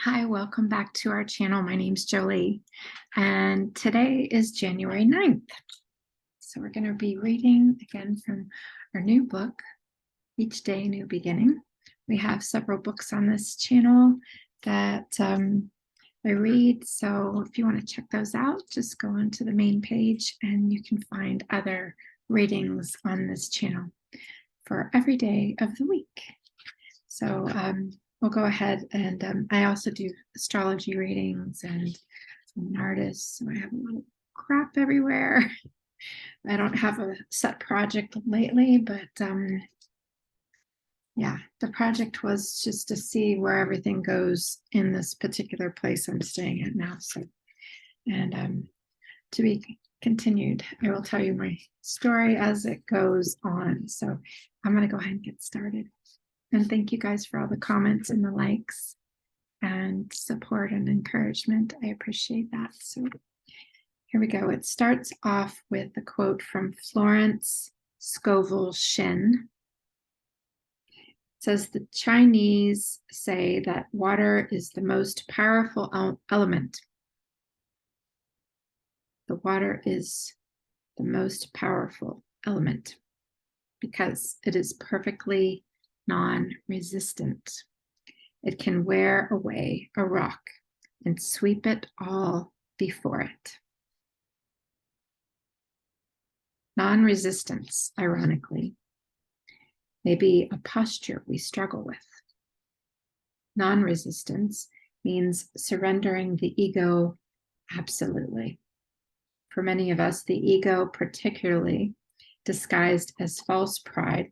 Hi, welcome back to our channel. My name's Jolie, and today is January 9th. So we're going to be reading again from our new book, Each Day, New Beginning. We have several books on this channel that I read. So if you want to check those out, just go onto the main page and you can find other readings on this channel for every day of the week. So we'll go ahead and I also do astrology readings, and I'm an artist, so I have a lot of crap everywhere. I don't have a set project lately, but yeah, the project was just to see where everything goes in this particular place I'm staying at now. So, and to be continued, I will tell you my story as it goes on. So I'm going to go ahead and get started. And thank you guys for all the comments and the likes and support and encouragement. I appreciate that. So here we go. It starts off with a quote from Florence Scovel Shinn. It says, the Chinese say that water is the most powerful element. The water is the most powerful element because it is perfectly non-resistant. It can wear away a rock and sweep it all before it. Non-resistance, ironically, may be a posture we struggle with. Non-resistance means surrendering the ego absolutely. For many of us, the ego, particularly disguised as false pride,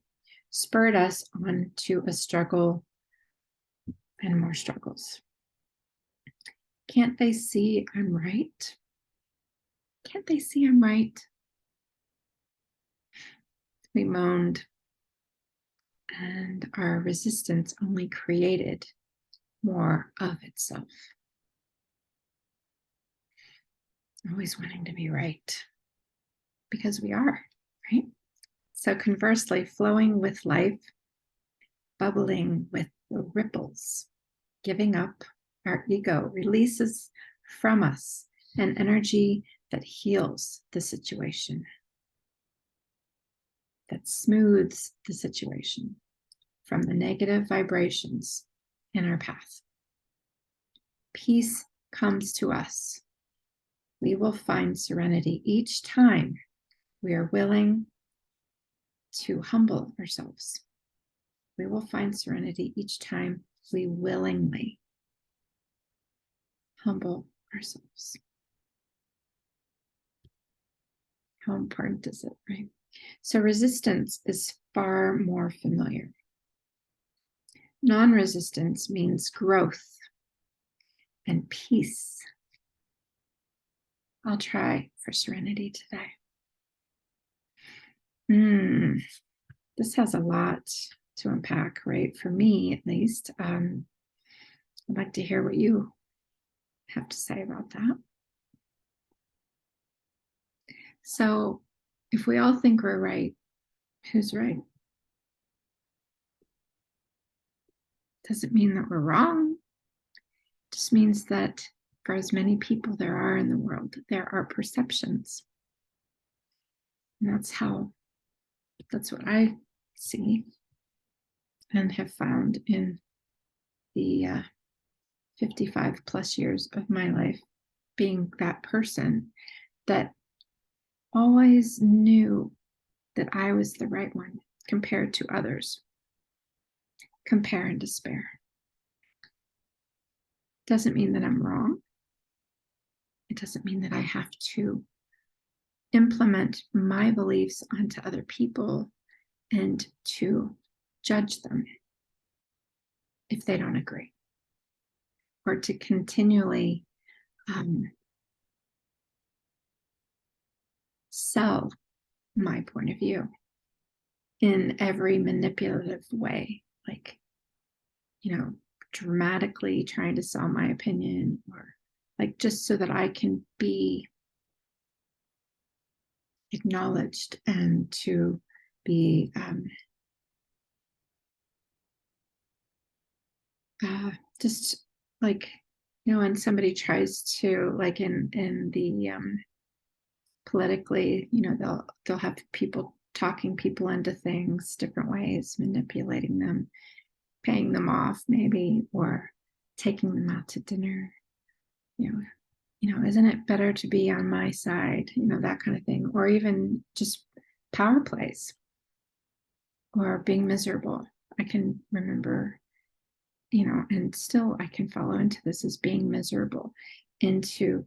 spurred us on to a struggle and more struggles. Can't they see I'm right? Can't they see I'm right? We moaned, and our resistance only created more of itself. Always wanting to be right, because we are, right? So conversely, flowing with life, bubbling with the ripples, giving up our ego releases from us an energy that heals the situation, that smooths the situation from the negative vibrations in our path. Peace comes to us. We will find serenity each time we are willing to humble ourselves. We will find serenity each time we willingly humble ourselves. How important is it, right? So resistance is far more familiar. Non-resistance means growth and peace. I'll try for serenity today. This has a lot to unpack, right? For me, at least. I'd like to hear what you have to say about that. So, if we all think we're right, who's right? Doesn't mean that we're wrong. It just means that for as many people there are in the world, there are perceptions. And that's what I see and have found in the 55 plus years of my life being that person that always knew that I was the right one compared to others. Compare and despair. Doesn't mean that I'm wrong. It doesn't mean that I have to implement my beliefs onto other people and to judge them if they don't agree, or to continually sell my point of view in every manipulative way, like, dramatically trying to sell my opinion, or like just so that I can be acknowledged and to be just like, when somebody tries to, like, in the politically, they'll have people talking people into things different ways, manipulating them, paying them off maybe, or taking them out to dinner. you know isn't it better to be on my side, that kind of thing, or even just power plays, or being miserable. I can remember, and still I can follow into this as being miserable, into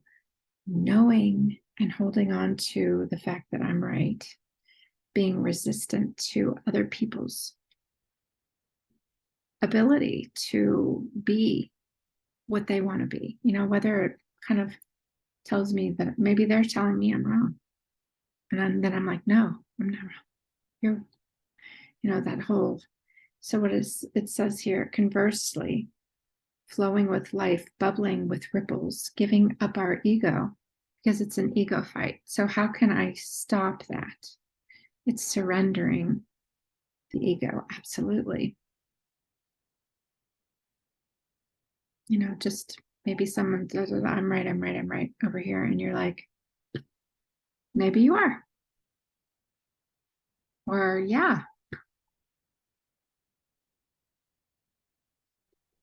knowing and holding on to the fact that I'm right, being resistant to other people's ability to be what they want to be, whether it kind of tells me that maybe they're telling me I'm wrong. Then I'm like, no, I'm not wrong. You're, that whole. So it says here, conversely, flowing with life, bubbling with ripples, giving up our ego, because it's an ego fight. So how can I stop that? It's surrendering the ego. Absolutely. Just maybe someone says, I'm right over here. And you're like, maybe you are. Or, yeah.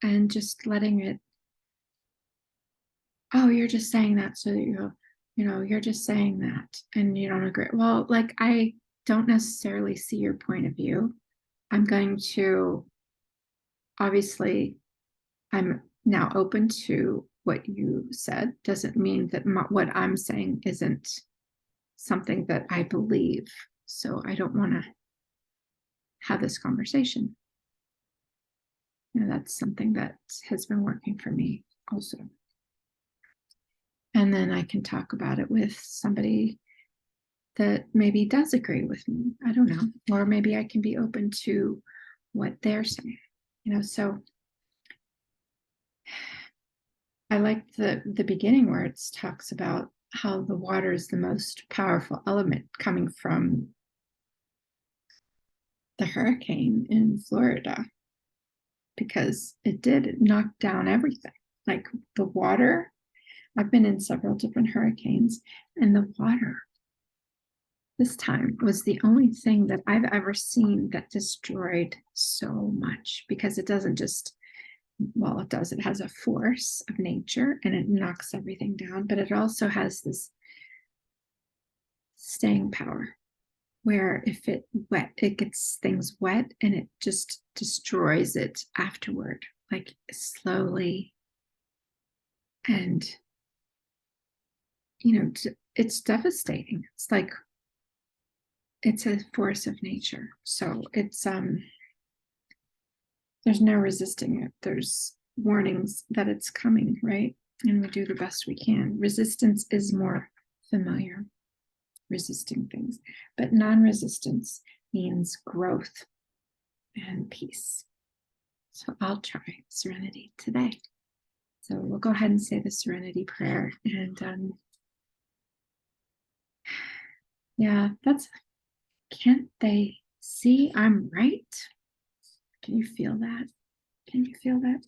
And just letting it, oh, you're just saying that so that you're just saying that and you don't agree. Well, like, I don't necessarily see your point of view. I'm going to, obviously, I'm now open to what you said. Doesn't mean that what I'm saying isn't something that I believe. So I don't want to have this conversation. That's something that has been working for me also. And then I can talk about it with somebody that maybe does agree with me. I don't know. Or maybe I can be open to what they're saying. So I like the beginning where it talks about how the water is the most powerful element coming from the hurricane in Florida, because it did knock down everything. Like the water, I've been in several different hurricanes, and the water this time was the only thing that I've ever seen that destroyed so much, because it doesn't just, well, it does, it has a force of nature and it knocks everything down, but it also has this staying power where if it gets things wet and it just destroys it afterward, like slowly. And, it's devastating. It's like, it's a force of nature. So it's, there's no resisting it. There's warnings that it's coming, right? And we do the best we can. Resistance is more familiar, resisting things, but non-resistance means growth and peace. So I'll try serenity today. So we'll go ahead and say the serenity prayer. And yeah, can't they see I'm right? Can you feel that? Can you feel that?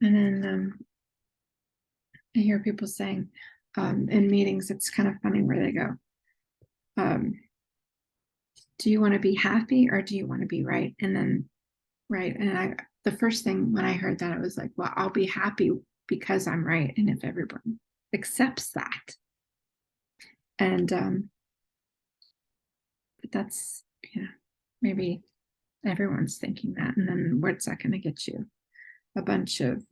And then I hear people saying in meetings, it's kind of funny where they go, do you want to be happy or do you want to be right? And then, right. And the first thing when I heard that, I was like, well, I'll be happy because I'm right. And if everyone accepts that. And but that's, maybe everyone's thinking that. And then where's that going to get you? A bunch of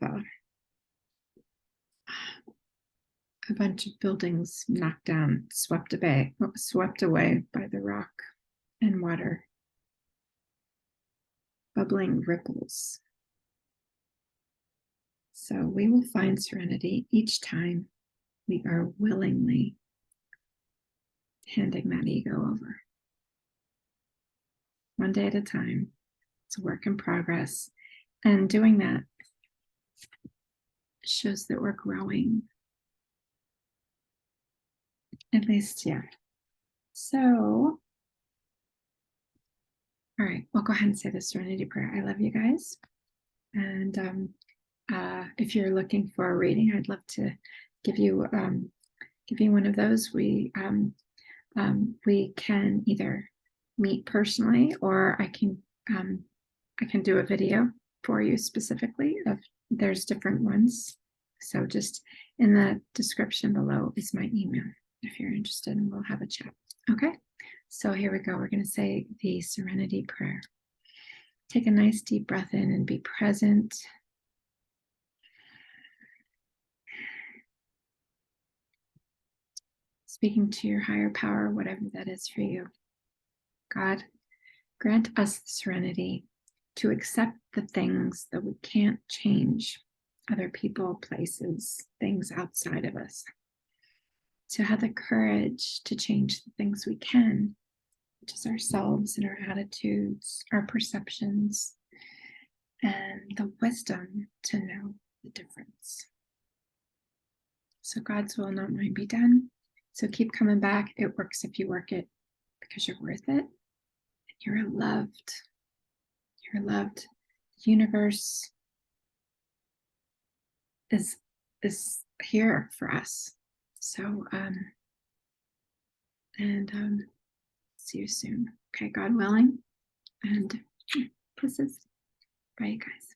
buildings knocked down, swept away by the rock and water, bubbling ripples. So we will find serenity each time we are willingly handing that ego over. One day at a time. It's a work in progress. And doing that shows that we're growing. At least, yeah. So, all right, we'll go ahead and say the serenity prayer. I love you guys. And if you're looking for a reading, I'd love to give you one of those. We can either meet personally, or I can do a video for you specifically. There's different ones. So just in the description below is my email if you're interested, and we'll have a chat. Okay, so here we go. We're going to say the Serenity prayer. Take a nice deep breath in and be present. Speaking to your higher power, whatever that is for you. God, grant us the serenity to accept the things that we can't change, other people, places, things outside of us. To have the courage to change the things we can, which is ourselves and our attitudes, our perceptions, and the wisdom to know the difference. So God's will, not mine, be done. So keep coming back. It works if you work it, because you're worth it. You're loved. You're loved. The universe is here for us. So see you soon. Okay, God willing. And kisses. Bye, guys.